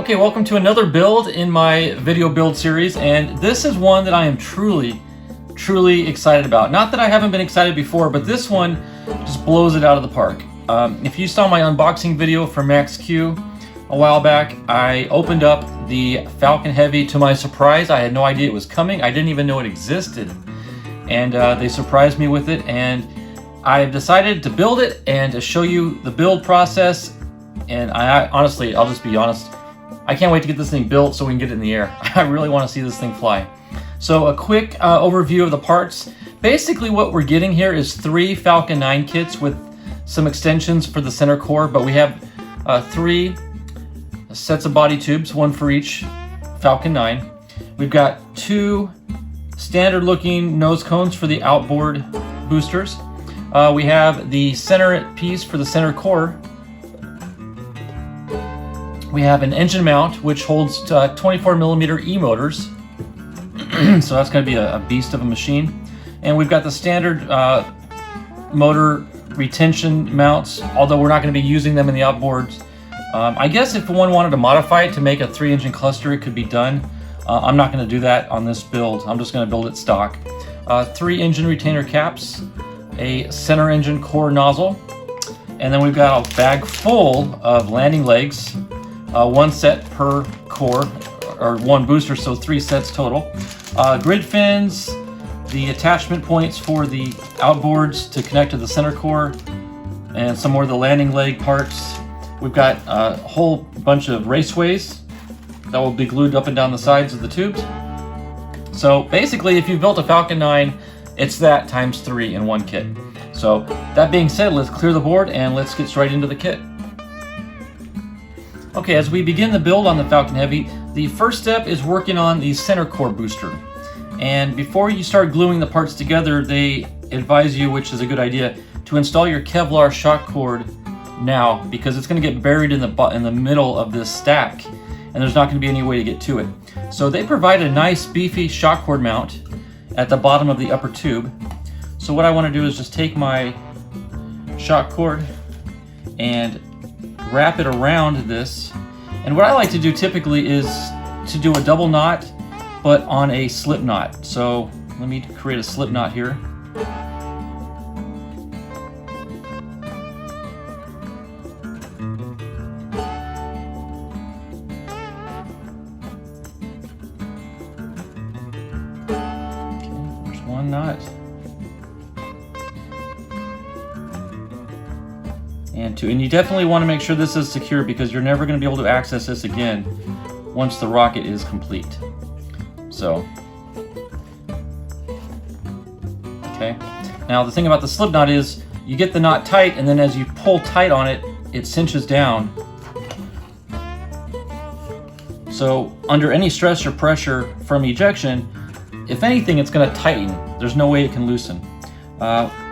Okay, welcome to another build in my video build series, and this is one that I am truly excited about. Not that I haven't been excited before, but this one just blows it out of the park. If you saw my unboxing video for Max Q a while back, I opened up the Falcon Heavy. To my surprise, I had no idea it was coming. I didn't even know it existed, and they surprised me with it, and I've decided to build it and to show you the build process. And I honestly, I'll just be honest, I can't wait to get this thing built so we can get it in the air. I really want to see this thing fly. So a quick overview of the parts. Basically what we're getting here is 3 Falcon 9 kits with some extensions for the center core, but we have 3 sets of body tubes, 1 for each Falcon 9. We've got 2 standard looking nose cones for the outboard boosters. We have the center piece for the center core. We have an engine mount which holds 24mm e-motors, so that's going to be a beast of a machine. And we've got the standard motor retention mounts, although we're not going to be using them in the outboards. I guess if one wanted to modify it to make a 3-engine cluster, it could be done. I'm not going to do that on this build. I'm just going to build it stock. 3 engine retainer caps, a center engine core nozzle, and then we've got a bag full of landing legs. 1 set per core, or 1 booster, so 3 sets total. Grid fins, the attachment points for the outboards to connect to the center core, and some more of the landing leg parts. We've got a whole bunch of raceways that will be glued up and down the sides of the tubes. So basically, if you've built a Falcon 9, it's that times 3 in 1 kit. So that being said, let's clear the board and let's get straight into the kit. Okay, as we begin the build on the Falcon Heavy, the first step is working on the center core booster. And before you start gluing the parts together, they advise you, which is a good idea, to install your Kevlar shock cord now, because it's going to get buried in the middle of this stack, and there's not going to be any way to get to it. So they provide a nice beefy shock cord mount at the bottom of the upper tube. So what I want to do is just take my shock cord and wrap it around this, and what I like to do typically is to do a double knot but on a slip knot. So let me create a slip knot here. Okay, there's 1 knot. And you definitely want to make sure this is secure, because you're never going to be able to access this again once the rocket is complete. So, okay. Now the thing about the slip knot is you get the knot tight, and then as you pull tight on it, it cinches down. So under any stress or pressure from ejection, if anything, it's going to tighten. There's no way it can loosen.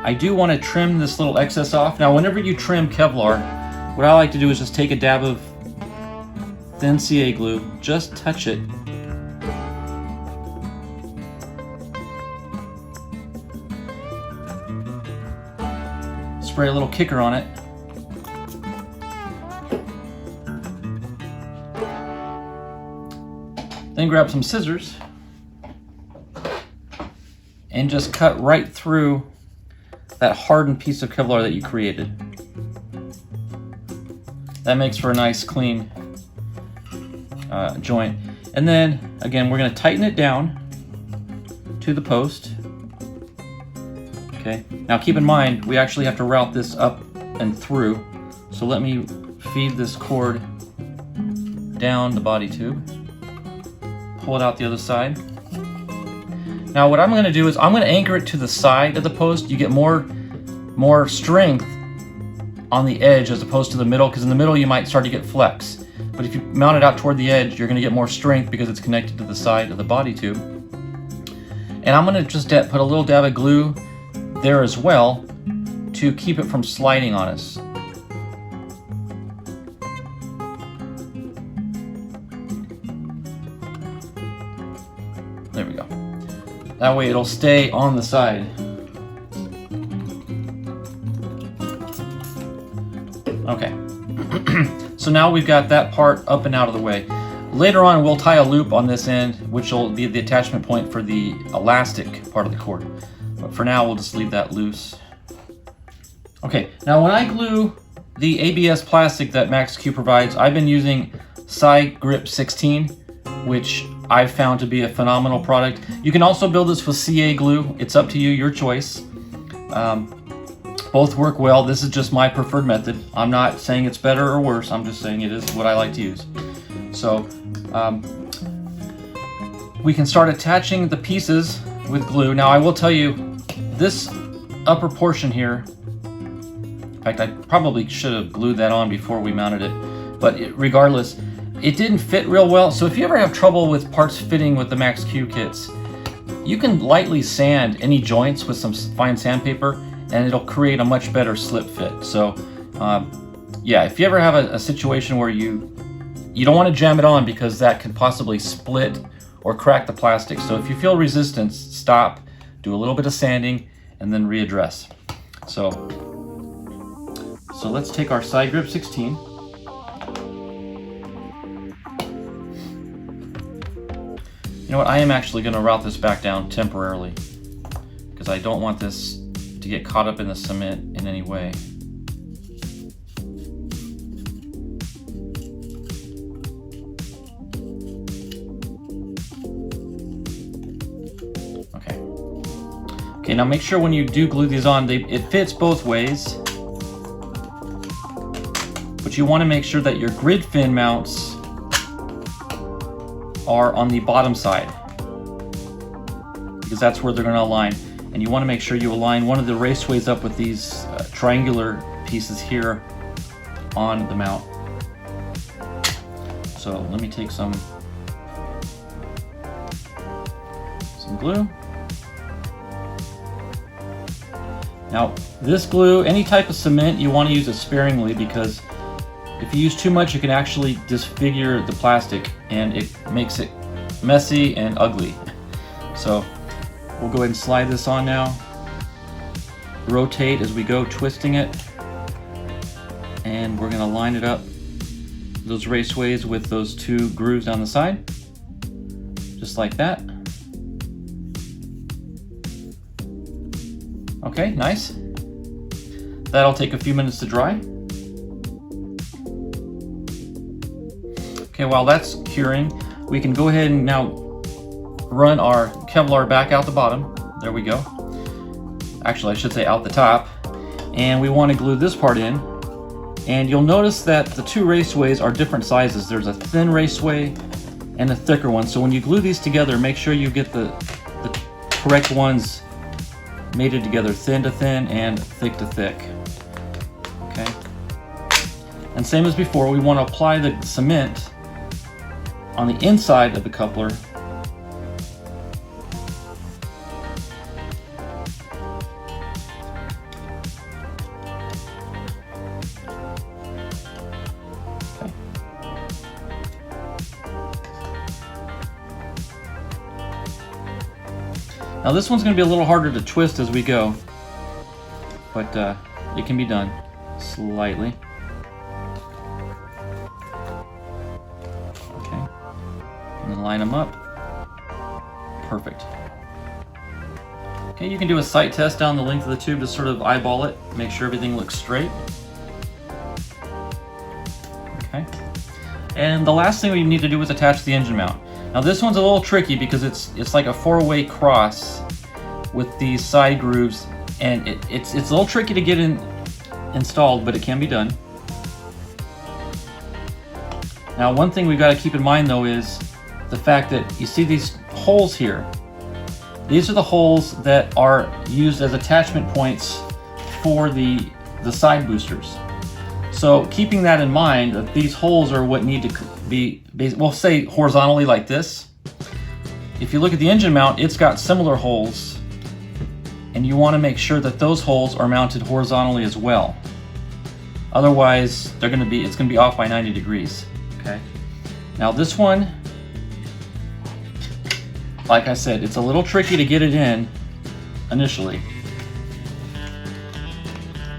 I do want to trim this little excess off. Now, whenever you trim Kevlar, what I like to do is just take a dab of thin CA glue, just touch it, spray a little kicker on it, then grab some scissors and just cut right through that hardened piece of Kevlar that you created. That makes for a nice clean joint. And then again, we're going to tighten it down to the post. Okay, now keep in mind we actually have to route this up and through, so let me feed this cord down the body tube, pull it out the other side. Now what I'm going to do is I'm going to anchor it to the side of the post. You get more strength on the edge as opposed to the middle, because in the middle you might start to get flex. But if you mount it out toward the edge, you're going to get more strength because it's connected to the side of the body tube. And I'm going to just put a little dab of glue there as well to keep it from sliding on us. There we go. That way it'll stay on the side. Okay. So now we've got that part up and out of the way. Later on, we'll tie a loop on this end, which will be the attachment point for the elastic part of the cord. But for now, we'll just leave that loose. Okay, now when I glue the ABS plastic that MaxQ provides, I've been using Side Grip 16, which I've found to be a phenomenal product. You can also build this with CA glue. It's up to you, your choice. Both work well. This is just my preferred method. I'm not saying it's better or worse. I'm just saying it is what I like to use. So we can start attaching the pieces with glue. Now I will tell you, this upper portion here, in fact I probably should have glued that on before we mounted it, but regardless, it didn't fit real well. So if you ever have trouble with parts fitting with the MaxQ kits, you can lightly sand any joints with some fine sandpaper and it'll create a much better slip fit. So yeah, if you ever have a situation where you don't want to jam it on because that could possibly split or crack the plastic. So if you feel resistance, stop, do a little bit of sanding, and then readdress. So let's take our Side Grip 16. You know what, I am actually going to route this back down temporarily because I don't want this to get caught up in the cement in any way. Okay, now make sure when you do glue these on, it fits both ways. But you want to make sure that your grid fin mounts are on the bottom side, because that's where they're going to align. And you want to make sure you align one of the raceways up with these triangular pieces here on the mount. So let me take some glue. Now, this glue, any type of cement, you want to use it sparingly, because if you use too much, you can actually disfigure the plastic and it makes it messy and ugly. So we'll go ahead and slide this on now. Rotate as we go, twisting it. And we're going to line it up, those raceways, with those two grooves down the side. Just like that. Okay, nice. That'll take a few minutes to dry. Okay, while that's curing, we can go ahead and now run our Kevlar back out the bottom. There we go. Actually, I should say out the top. And we want to glue this part in. And you'll notice that the two raceways are different sizes. There's a thin raceway and a thicker one. So when you glue these together, make sure you get the correct ones mated together, thin to thin and thick to thick. Okay. And same as before, we want to apply the cement on the inside of the coupler. Okay. Now this one's going to be a little harder to twist as we go, but it can be done slightly. Okay, and then line them up. Perfect. Okay, you can do a sight test down the length of the tube to sort of eyeball it, make sure everything looks straight. Okay, and the last thing we need to do is attach the engine mount. Now this one's a little tricky because it's like a four-way cross with these side grooves, and it's a little tricky to get installed, but it can be done. Now one thing we've got to keep in mind though is the fact that you see these holes here. These are the holes that are used as attachment points for the side boosters. So keeping that in mind, that these holes are what need to be, we'll say horizontally like this. If you look at the engine mount, it's got similar holes, and you want to make sure that those holes are mounted horizontally as well. Otherwise, it's going to be off by 90 degrees. Okay. Now this one, like I said, it's a little tricky to get it in initially.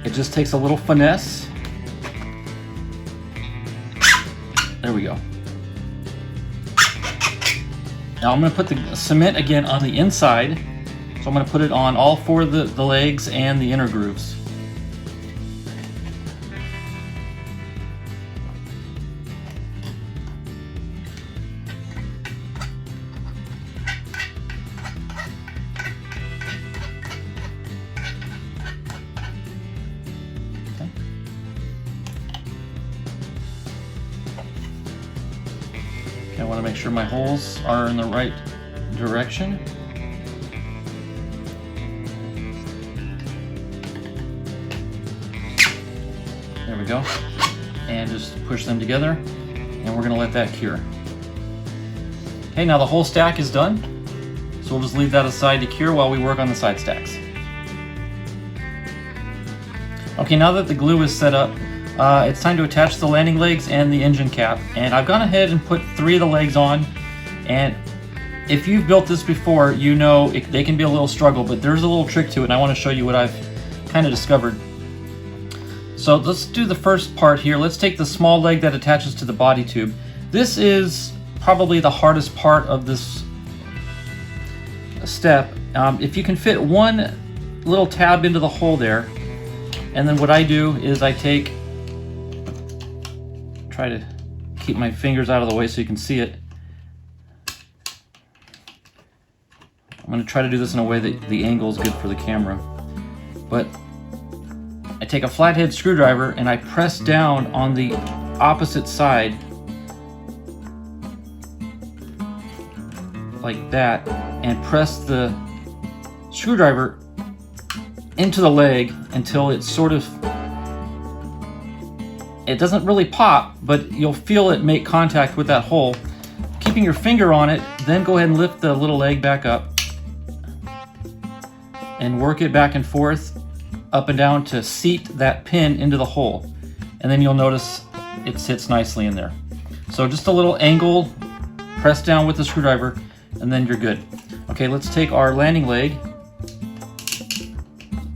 It just takes a little finesse. There we go. Now I'm going to put the cement again on the inside. So I'm going to put it on all 4 of the legs and the inner grooves. Okay, I want to make sure my holes are in the right direction. There we go. And just push them together, and we're going to let that cure. Okay, now the whole stack is done, so we'll just leave that aside to cure while we work on the side stacks. Okay, now that the glue is set up, it's time to attach the landing legs and the engine cap. And I've gone ahead and put 3 of the legs on, and if you've built this before, you know they can be a little struggle, but there's a little trick to it, and I want to show you what I've kind of discovered. So let's do the first part here. Let's take the small leg that attaches to the body tube. This is probably the hardest part of this step. If you can fit one little tab into the hole there, and then what I do is I try to keep my fingers out of the way so you can see it. I'm going to try to do this in a way that the angle is good for the camera. But I take a flathead screwdriver and I press down on the opposite side like that, and press the screwdriver into the leg until it's sort of, it doesn't really pop, but you'll feel it make contact with that hole. Keeping your finger on it, then go ahead and lift the little leg back up and work it back and forth, up and down, to seat that pin into the hole. And then you'll notice it sits nicely in there. So just a little angle, press down with the screwdriver, and then you're good. Okay, let's take our landing leg,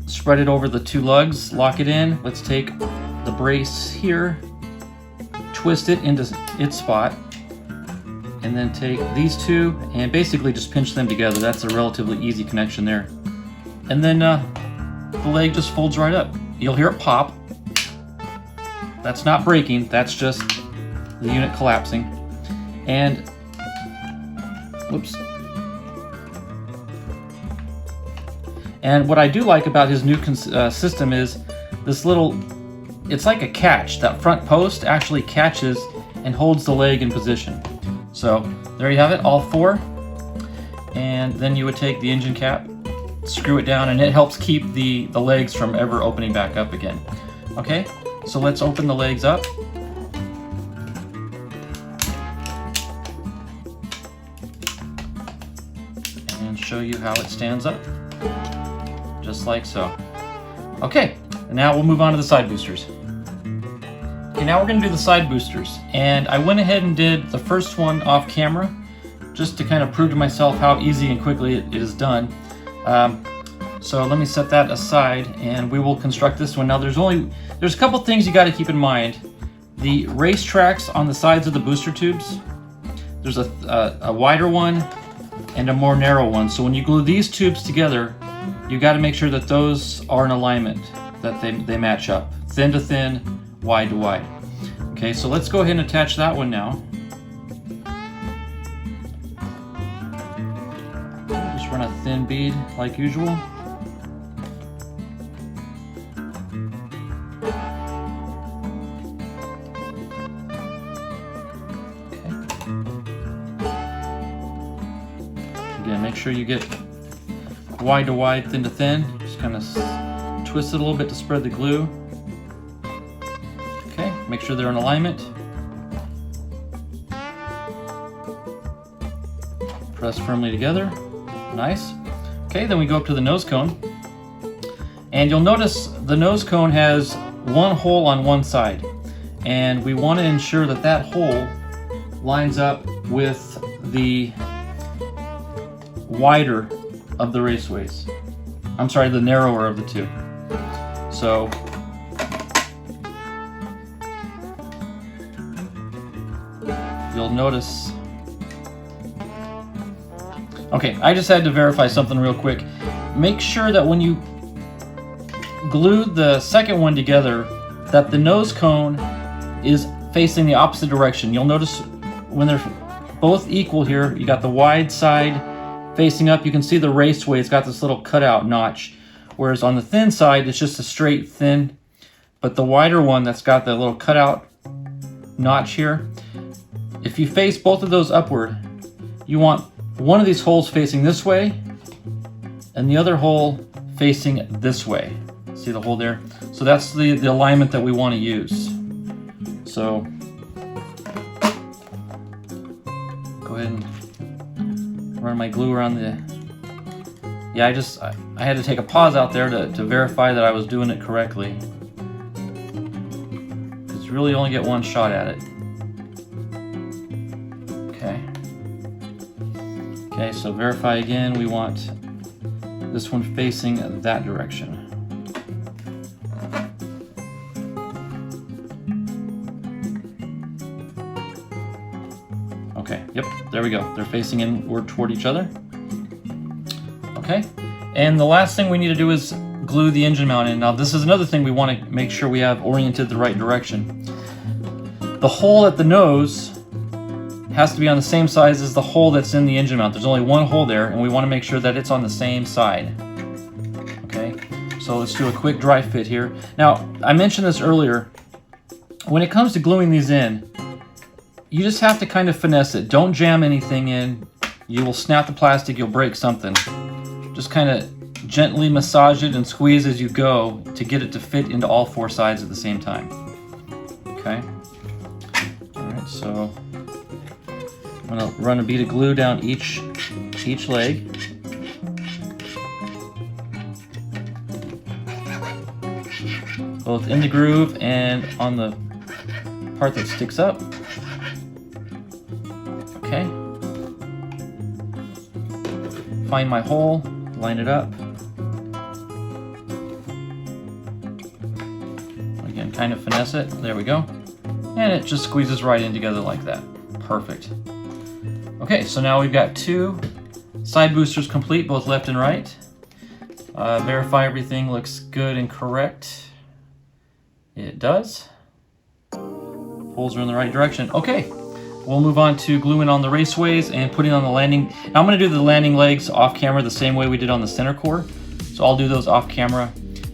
spread it over the 2 lugs, lock it in. Let's take the brace here, twist it into its spot, and then take these 2 and basically just pinch them together. That's a relatively easy connection there. And then the leg just folds right up. You'll hear it pop. That's not breaking, that's just the unit collapsing. And, whoops. And what I do like about his new system is this little, it's like a catch. That front post actually catches and holds the leg in position. So there you have it, all 4. And then you would take the engine cap, screw it down, and it helps keep the legs from ever opening back up again. Okay, so let's open the legs up. And show you how it stands up. Just like so. Okay, and now we'll move on to the side boosters. Okay, now we're going to do the side boosters. And I went ahead and did the first one off camera, just to kind of prove to myself how easy and quickly it is done. So let me set that aside, and we will construct this one. Now there's a couple things you got to keep in mind. The race tracks on the sides of the booster tubes, there's a wider one and a more narrow one. So when you glue these tubes together, you got to make sure that those are in alignment, that they match up. Thin to thin, wide to wide. Okay, so let's go ahead and attach that one now. Just run a thin bead like usual. Again, make sure you get wide to wide, thin to thin. Just kind of twist it a little bit to spread the glue. Okay, make sure they're in alignment. Press firmly together. Nice. Okay, then we go up to the nose cone. And you'll notice the nose cone has one hole on one side. And we want to ensure that that hole lines up with the wider of the raceways. I'm sorry, the narrower of the 2. So you'll notice Okay, I just had to verify something real quick. Make sure that when you glue the second one together, that the nose cone is facing the opposite direction. You'll notice when they're both equal here, you got the wide side facing up. You can see the Raceway, it's got this little cutout notch, whereas on the thin side, it's just a straight thin. But the wider one that's got the little cutout notch here, if you face both of those upward, you want one of these holes facing this way and the other hole facing this way. See the hole there? So that's the alignment that we want to use. So go ahead and run my glue around the... Yeah, I had to take a pause out there to verify that I was doing it correctly. Because you really only get one shot at it. Okay, so verify again. We want this one facing that direction. Okay, yep, there we go. They're facing inward toward each other. Okay, and the last thing we need to do is glue the engine mount in. Now this is another thing we want to make sure we have oriented the right direction. The hole at the nose has to be on the same size as the hole that's in the engine mount. There's only one hole there, and we want to make sure that it's on the same side. Okay, so let's do a quick dry fit here. Now, I mentioned this earlier. When it comes to gluing these in, you just have to kind of finesse it. Don't jam anything in. You will snap the plastic, you'll break something. Just kind of gently massage it and squeeze as you go to get it to fit into all four sides at the same time. Okay, all right, so I'm going to run a bead of glue down each leg. Both in the groove and on the part that sticks up. Okay. Find my hole, line it up. Again, kind of finesse it. There we go. And it just squeezes right in together like that. Perfect. Okay, so now we've got two side boosters complete, both left and right. Verify everything looks good and correct. It does. Holes are in the right direction. Okay, we'll move on to gluing on the raceways and putting on the landing. Now I'm going to do the landing legs off camera the same way we did on the center core. So I'll do those off camera,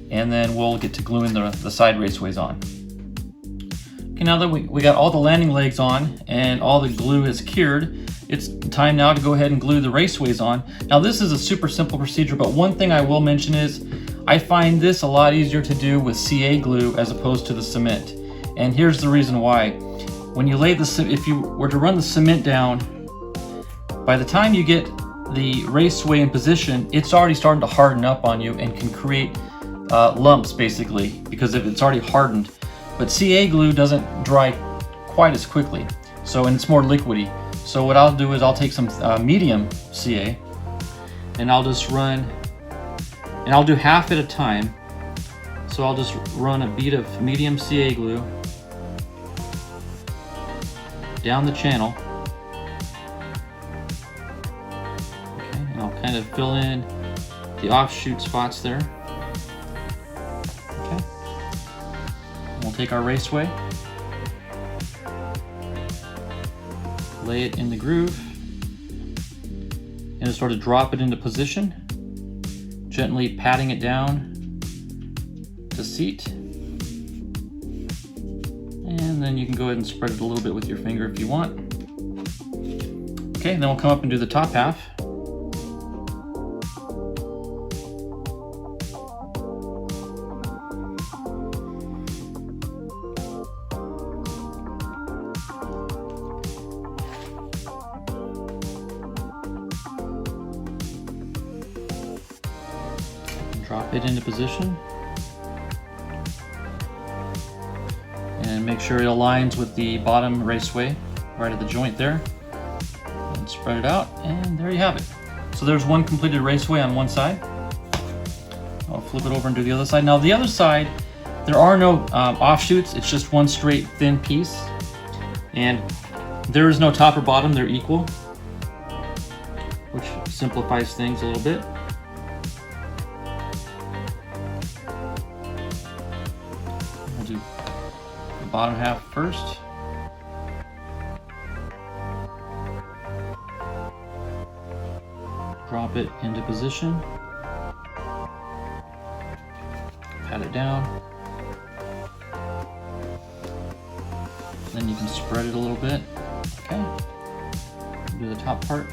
and then we'll get to gluing the side raceways on. Okay, now that we got all the landing legs on and all the glue is cured, it's time now to go ahead and glue the raceways on. Now this is a super simple procedure, but one thing I will mention is I find this a lot easier to do with CA glue as opposed to the cement. And here's the reason why. When you lay if you were to run the cement down, by the time you get the raceway in position, it's already starting to harden up on you and can create lumps basically, because if it's already hardened. But CA glue doesn't dry quite as quickly, and it's more liquidy. So what I'll do is I'll take some medium CA, and I'll just run, and I'll do half at a time. So I'll just run a bead of medium CA glue down the channel. Okay, and I'll kind of fill in the offshoot spots there. Okay, and we'll take our raceway, lay it in the groove, and just sort of drop it into position, gently patting it down to seat. And then you can go ahead and spread it a little bit with your finger if you want. Okay, then we'll come up and do the top half. Drop it into position. And make sure it aligns with the bottom raceway, right at the joint there. And spread it out, and there you have it. So there's one completed raceway on one side. I'll flip it over and do the other side. Now the other side, there are no offshoots, it's just one straight thin piece. And there is no top or bottom, they're equal. Which simplifies things a little bit. We'll do the bottom half first. Drop it into position. Pat it down. Then you can spread it a little bit. Okay. Do the top part.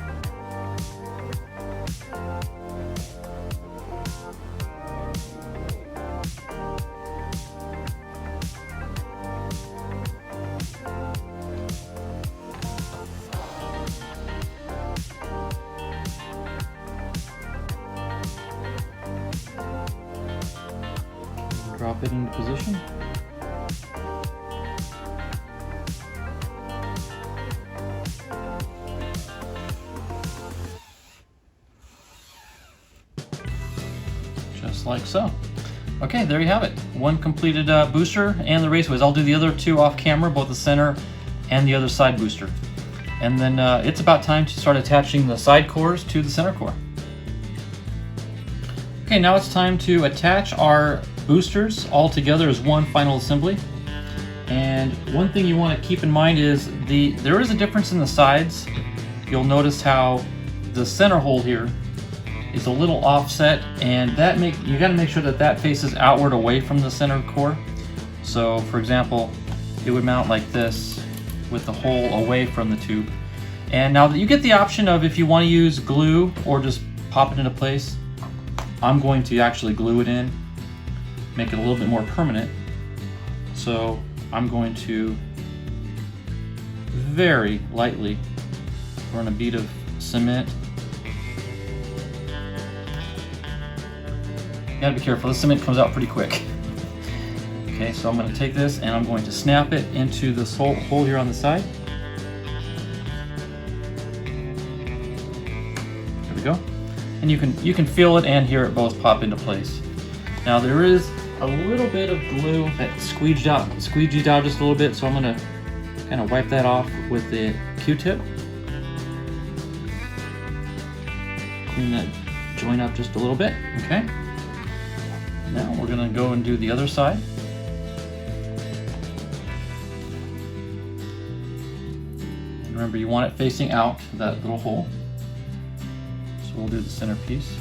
Drop it into position. Just like so. Okay, there you have it. One completed booster and the Raceways. I'll do the other two off camera, both the center and the other side booster. And then it's about time to start attaching the side cores to the center core. Okay, now it's time to attach our boosters all together as one final assembly. And one thing you want to keep in mind is there is a difference in the sides. You'll notice how the center hole here is a little offset, and you got to make sure that that faces outward away from the center core. So for example, it would mount like this with the hole away from the tube. And now that you get the option of if you want to use glue or just pop it into place, I'm going to actually glue it in, make it a little bit more permanent. So I'm going to very lightly run a bead of cement. You gotta be careful, the cement comes out pretty quick. Okay, so I'm gonna take this and I'm going to snap it into this hole here on the side. There we go. And you can feel it and hear it both pop into place. Now there is a little bit of glue that squeeged out just a little bit, so I'm gonna kind of wipe that off with the Q-tip. Clean that joint up just a little bit, okay? Now we're gonna go and do the other side. And remember, you want it facing out, that little hole. So we'll do the center piece.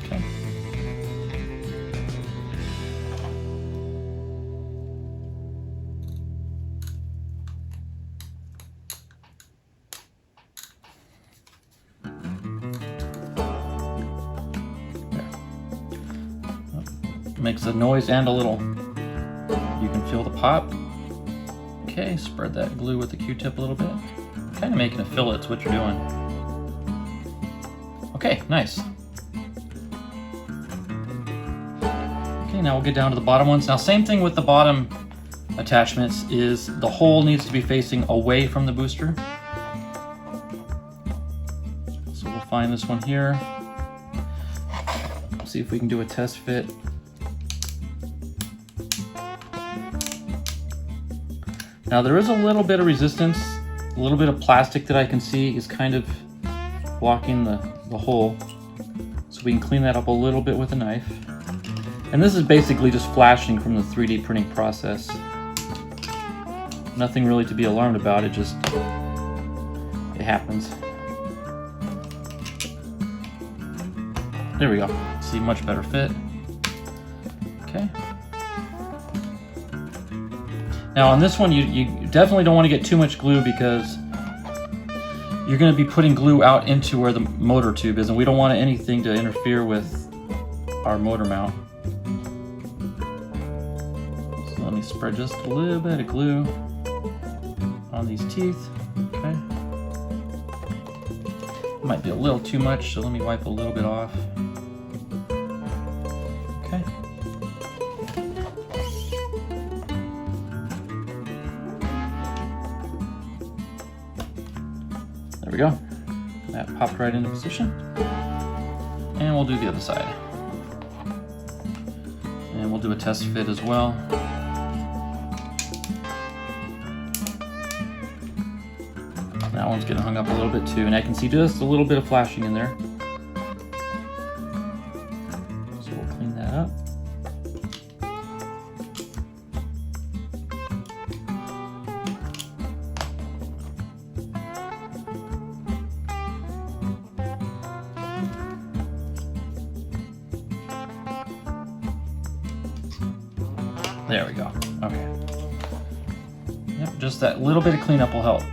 Okay. Makes a noise and a little, you can feel the pop. Okay, spread that glue with the Q-tip a little bit. Kind of making a fillet's what you're doing. Okay, nice. Okay, now we'll get down to the bottom ones. Now same thing with the bottom attachments is the hole needs to be facing away from the booster. So we'll find this one here. See if we can do a test fit. Now there is a little bit of resistance, a little bit of plastic that I can see is kind of blocking the hole. So we can clean that up a little bit with a knife. And this is basically just flashing from the 3D printing process. Nothing really to be alarmed about, it happens. There we go, see, much better fit. Okay. Now on this one, you definitely don't want to get too much glue because you're going to be putting glue out into where the motor tube is, and we don't want anything to interfere with our motor mount. So let me spread just a little bit of glue on these teeth. Okay. Might be a little too much, so let me wipe a little bit off. Okay. There we go. That popped right into position. And we'll do the other side. And we'll do a test fit as well. That one's getting hung up a little bit too, and I can see just a little bit of flashing in there. So we'll clean that up. There we go. Okay. Yep, just that little bit of cleanup will help.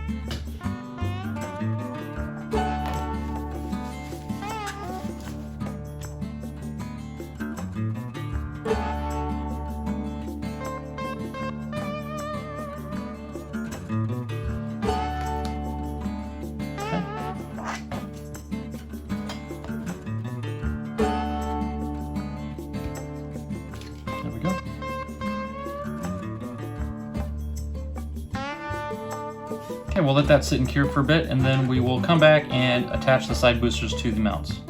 Okay, we'll let that sit and cure for a bit, and then we will come back and attach the side boosters to the mounts.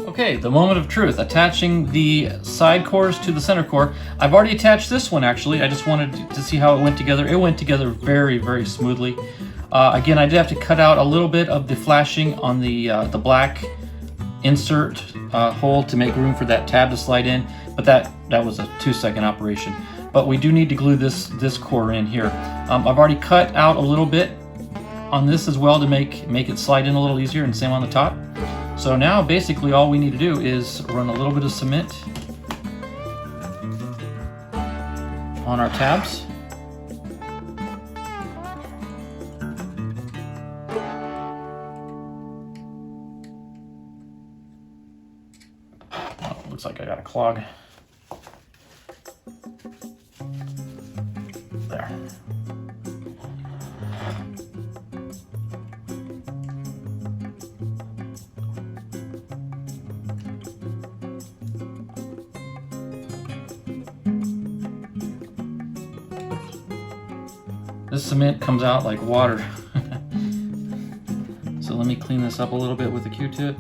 Okay, the moment of truth, attaching the side cores to the center core. I've already attached this one actually. I just wanted to see how it went together. It went together very, very smoothly. Again, I did have to cut out a little bit of the flashing on the black insert hole to make room for that tab to slide in, but that was a 2-second operation. But we do need to glue this core in here. I've already cut out a little bit on this as well to make it slide in a little easier, and same on the top. So now basically all we need to do is run a little bit of cement on our tabs. Oh, looks like I got a clog. There. This cement comes out like water. So let me clean this up a little bit with a Q-tip.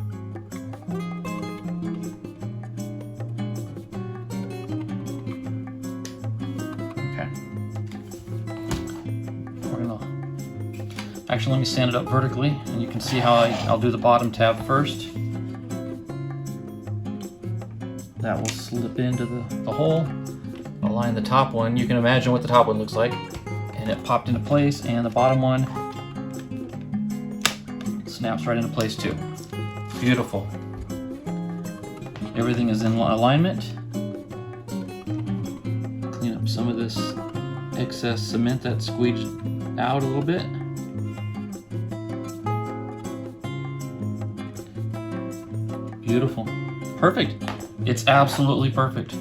Actually, let me stand it up vertically, and you can see how I'll do the bottom tab first. That will slip into the hole. I'll line the top one. You can imagine what the top one looks like. And it popped into place, and the bottom one snaps right into place too. Beautiful. Everything is in alignment. Clean up some of this excess cement that squeezed out a little bit. Beautiful. Perfect. It's absolutely perfect.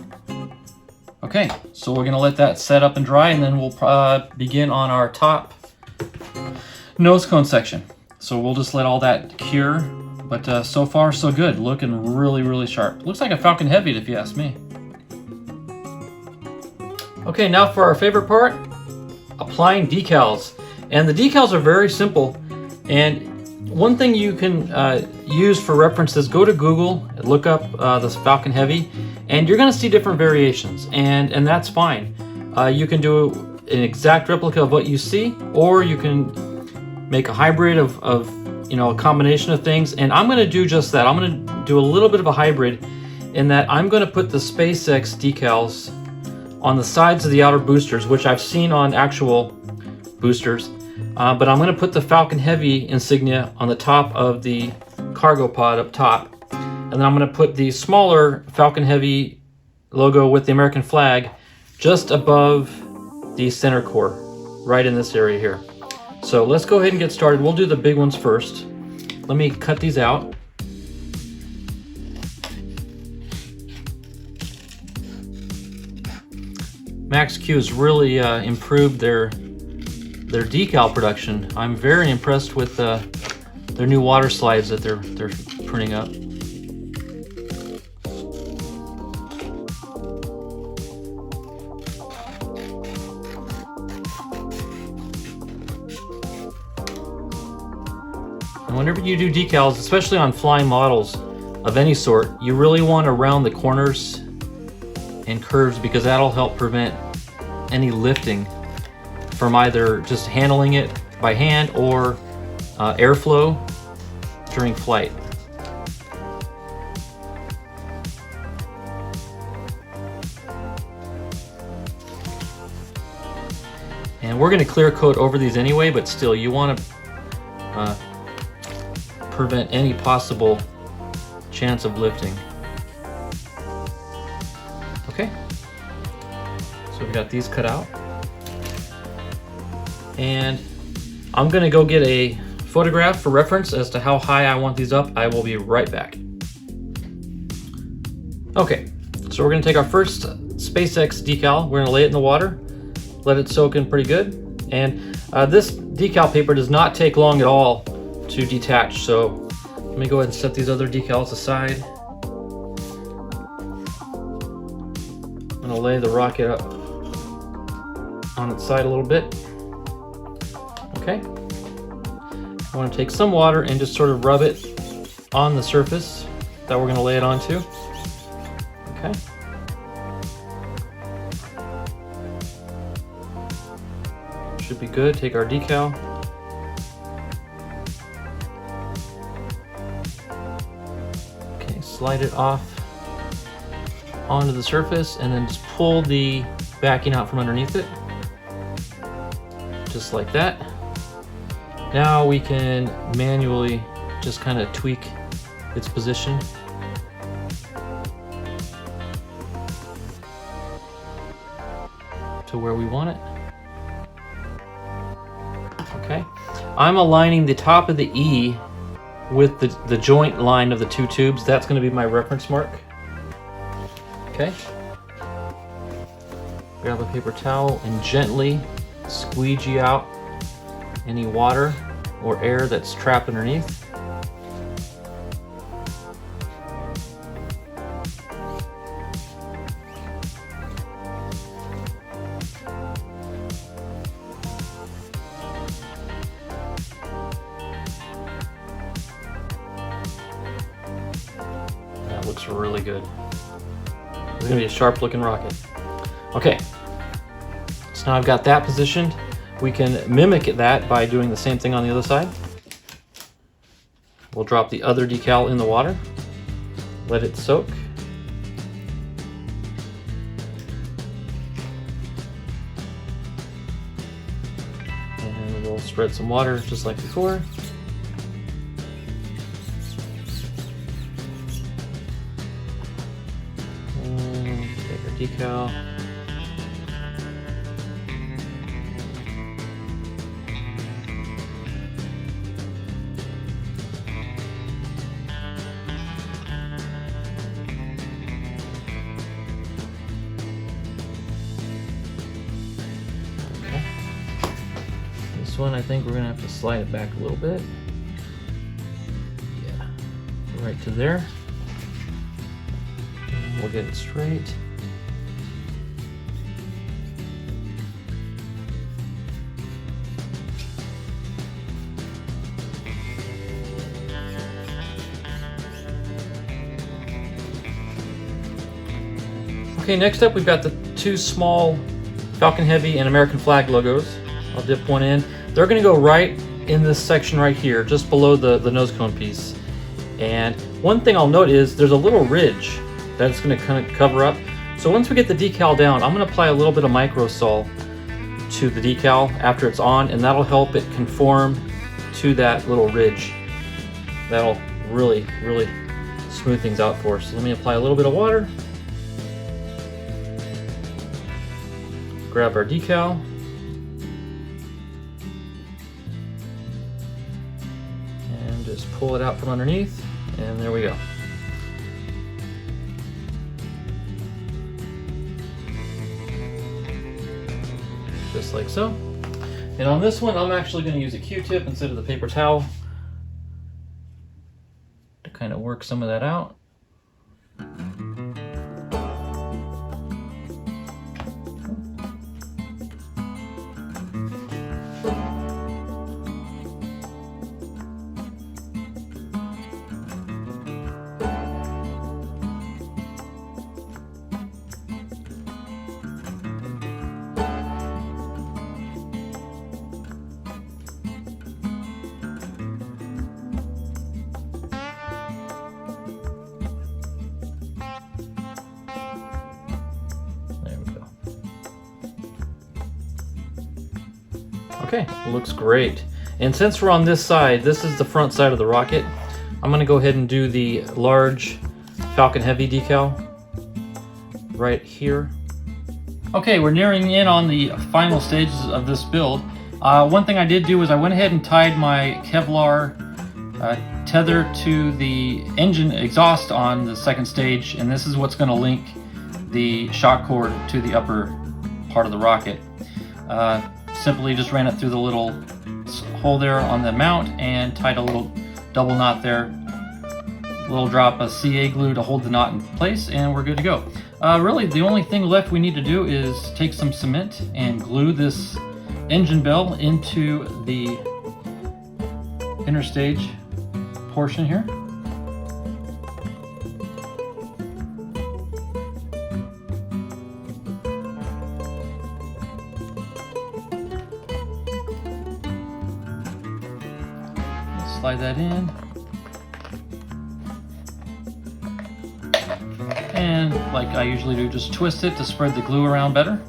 Okay, so we're gonna let that set up and dry, and then we'll begin on our top nose cone section. So we'll just let all that cure, but so far so good. Looking really, really sharp. Looks like a Falcon Heavy if you ask me. Okay, now for our favorite part, applying decals. And the decals are very simple, and one thing you can use for references, go to Google, look up this Falcon Heavy, and you're going to see different variations, and that's fine. You can do an exact replica of what you see, or you can make a hybrid of a combination of things, and I'm going to do just that. I'm going to do a little bit of a hybrid in that I'm going to put the SpaceX decals on the sides of the outer boosters, which I've seen on actual boosters. But I'm going to put the Falcon Heavy insignia on the top of the cargo pod up top. And then I'm going to put the smaller Falcon Heavy logo with the American flag just above the center core, right in this area here. So let's go ahead and get started. We'll do the big ones first. Let me cut these out. MaxQ has really improved their decal production. I'm very impressed with their new water slides that they're printing up. And whenever you do decals, especially on flying models of any sort, you really want to round the corners and curves, because that'll help prevent any lifting from either just handling it by hand or airflow during flight. And we're going to clear coat over these anyway, but still you want to prevent any possible chance of lifting. Okay, so we've got these cut out. And I'm going to go get a photograph for reference as to how high I want these up. I will be right back. Okay, so we're going to take our first SpaceX decal. We're going to lay it in the water, let it soak in pretty good. And this decal paper does not take long at all to detach. So let me go ahead and set these other decals aside. I'm going to lay the rocket up on its side a little bit. Okay. I want to take some water and just sort of rub it on the surface that we're going to lay it onto. Okay. Should be good. Take our decal. Okay, slide it off onto the surface and then just pull the backing out from underneath it. Just like that. Now we can manually just kind of tweak its position. To where we want it. Okay. I'm aligning the top of the E with the joint line of the two tubes. That's going to be my reference mark. Okay. Grab a paper towel and gently squeegee out any water or air that's trapped underneath. That looks really good. It's gonna be a sharp looking rocket. Okay, so now I've got that positioned. We can mimic that by doing the same thing on the other side. We'll drop the other decal in the water, let it soak. And we'll spread some water just like before. And take our decal. This one, I think we're gonna have to slide it back a little bit. Yeah, right to there. And we'll get it straight. Okay, next up we've got the two small Falcon Heavy and American flag logos. I'll dip one in. They're going to go right in this section right here, just below the nose cone piece. And one thing I'll note is there's a little ridge that's going to kind of cover up. So once we get the decal down, I'm going to apply a little bit of microsol to the decal after it's on, and that'll help it conform to that little ridge. That'll really, really smooth things out for us. So let me apply a little bit of water. Grab our decal. And just pull it out from underneath, and there we go. Just like so. And on this one, I'm actually going to use a Q-tip instead of the paper towel to kind of work some of that out. Okay, looks great. And since we're on this side, this is the front side of the rocket, I'm gonna go ahead and do the large Falcon Heavy decal right here. Okay, we're nearing in on the final stages of this build. One thing I did do is I went ahead and tied my Kevlar tether to the engine exhaust on the second stage, and this is what's going to link the shock cord to the upper part of the rocket. Simply just ran it through the little hole there on the mount and tied a little double knot there. A little drop of CA glue to hold the knot in place, and we're good to go. Really, the only thing left we need to do is take some cement and glue this engine bell into the inner stage portion here. Slide that in. And like I usually do, just twist it to spread the glue around better.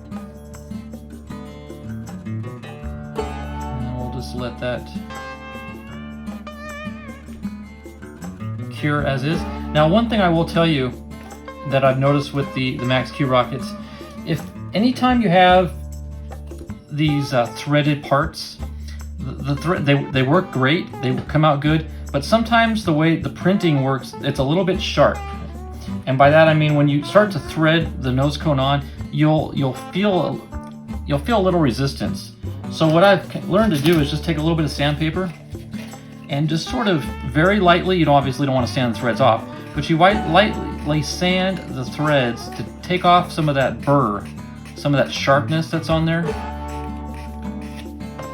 And then we'll just let that cure as is. Now, one thing I will tell you that I've noticed with the Max Q rockets, if anytime you have these threaded parts, they work great, they come out good, but sometimes the way the printing works, it's a little bit sharp. And by that I mean when you start to thread the nose cone on, you'll feel a little resistance. So what I've learned to do is just take a little bit of sandpaper and just sort of very lightly, you obviously don't want to sand the threads off, but you lightly sand the threads to take off some of that burr, some of that sharpness that's on there.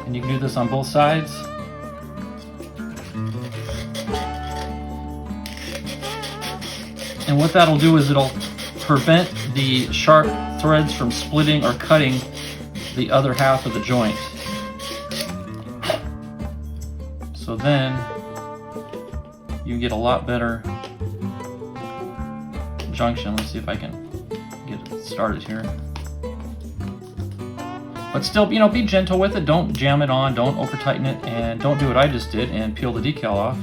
And you can do this on both sides. And what that'll do is it'll prevent the sharp threads from splitting or cutting the other half of the joint. So then you can get a lot better junction. Let's see if I can get it started here. But still, you know, be gentle with it. Don't jam it on, don't over tighten it, and don't do what I just did and peel the decal off.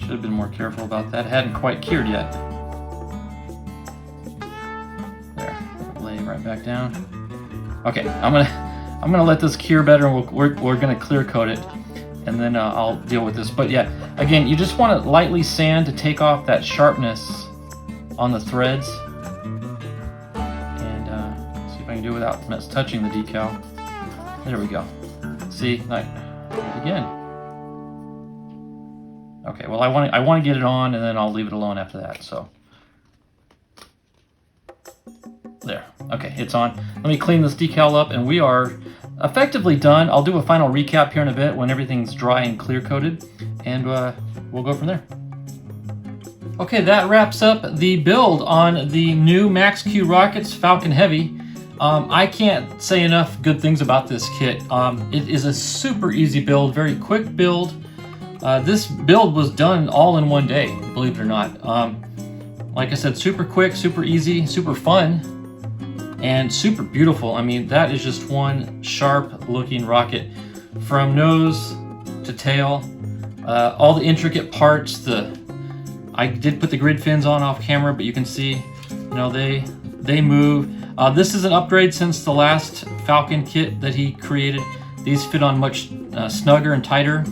Should have been more careful about that. It hadn't quite cured yet. There, lay right back down. Okay, I'm gonna let this cure better, and we're gonna clear coat it, and then I'll deal with this. But yeah, again, you just want to lightly sand to take off that sharpness on the threads, and see if I can do it without touching the decal. There we go. See, like again. Okay, well I want to get it on, and then I'll leave it alone after that. So there. Okay, it's on. Let me clean this decal up, and we are effectively done. I'll do a final recap here in a bit when everything's dry and clear coated, and we'll go from there. Okay, that wraps up the build on the new Max Q Rockets Falcon Heavy. I can't say enough good things about this kit. It is a super easy build, very quick build. This build was done all in one day, believe it or not. Like I said, super quick, super easy, super fun, and super beautiful. I mean, that is just one sharp looking rocket from nose to tail. All the intricate parts, I did put the grid fins on off camera, but you can see, you know, they move. This is an upgrade since the last Falcon kit that he created. These fit on much snugger and tighter.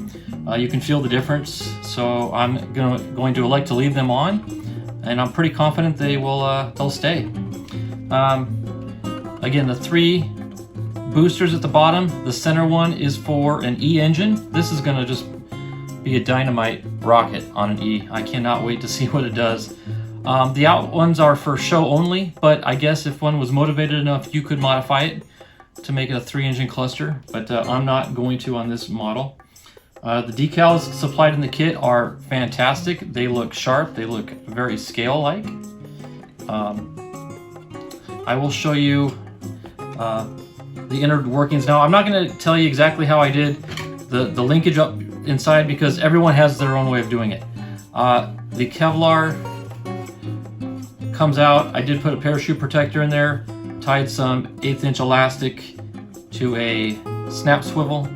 You can feel the difference. So I'm going to elect to leave them on, and I'm pretty confident they'll stay. Again, the 3 boosters at the bottom. The center one is for an E engine. This is going to just be a dynamite rocket on an E. I cannot wait to see what it does. The out ones are for show only, but I guess if one was motivated enough, you could modify it to make it a 3-engine cluster, but I'm not going to on this model. The decals supplied in the kit are fantastic. They look sharp. They look very scale-like. I will show you the inner workings now. I'm not going to tell you exactly how I did the linkage up inside because everyone has their own way of doing it. The Kevlar comes out. I did put a parachute protector in there, tied some 1/8 inch elastic to a snap swivel,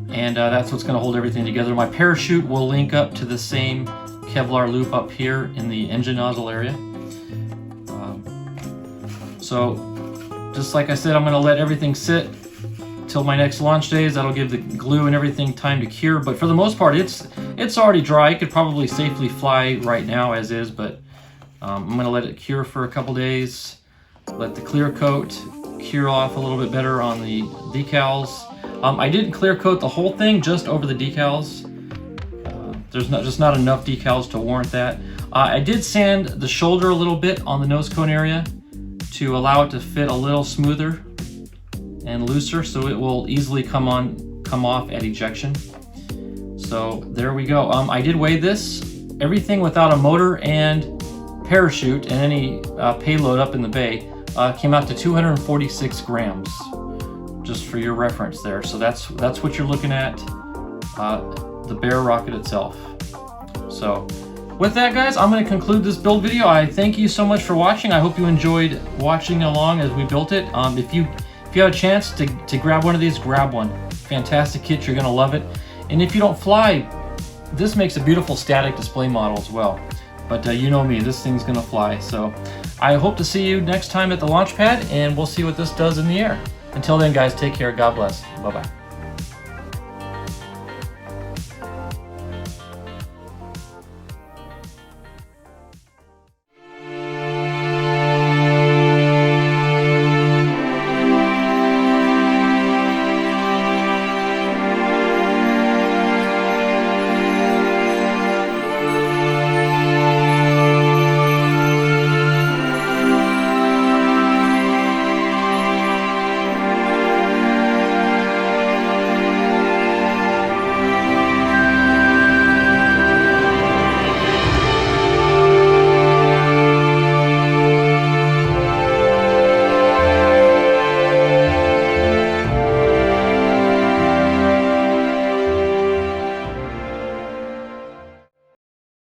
and that's what's going to hold everything together. My parachute will link up to the same Kevlar loop up here in the engine nozzle area. So just like I said, I'm going to let everything sit till my next launch days. That'll give the glue and everything time to cure, but for the most part it's already dry. It could probably safely fly right now as is, but I'm going to let it cure for a couple days, let the clear coat cure off a little bit better on the decals. I didn't clear coat the whole thing, just over the decals. There's just not enough decals to warrant that. I did sand the shoulder a little bit on the nose cone area to allow it to fit a little smoother and looser, so it will easily come off at ejection. So there we go. I did weigh this. Everything without a motor and parachute and any payload up in the bay came out to 246 grams, just for your reference there. So that's what you're looking at, the bare rocket itself. So with that, guys, I'm going to conclude this build video. I thank you so much for watching. I hope you enjoyed watching along as we built it. If you have a chance to grab one of these, grab one. Fantastic kit, you're going to love it. And if you don't fly, this makes a beautiful static display model as well. But you know me, this thing's going to fly. So I hope to see you next time at the launch pad, and we'll see what this does in the air. Until then, guys, take care. God bless. Bye-bye.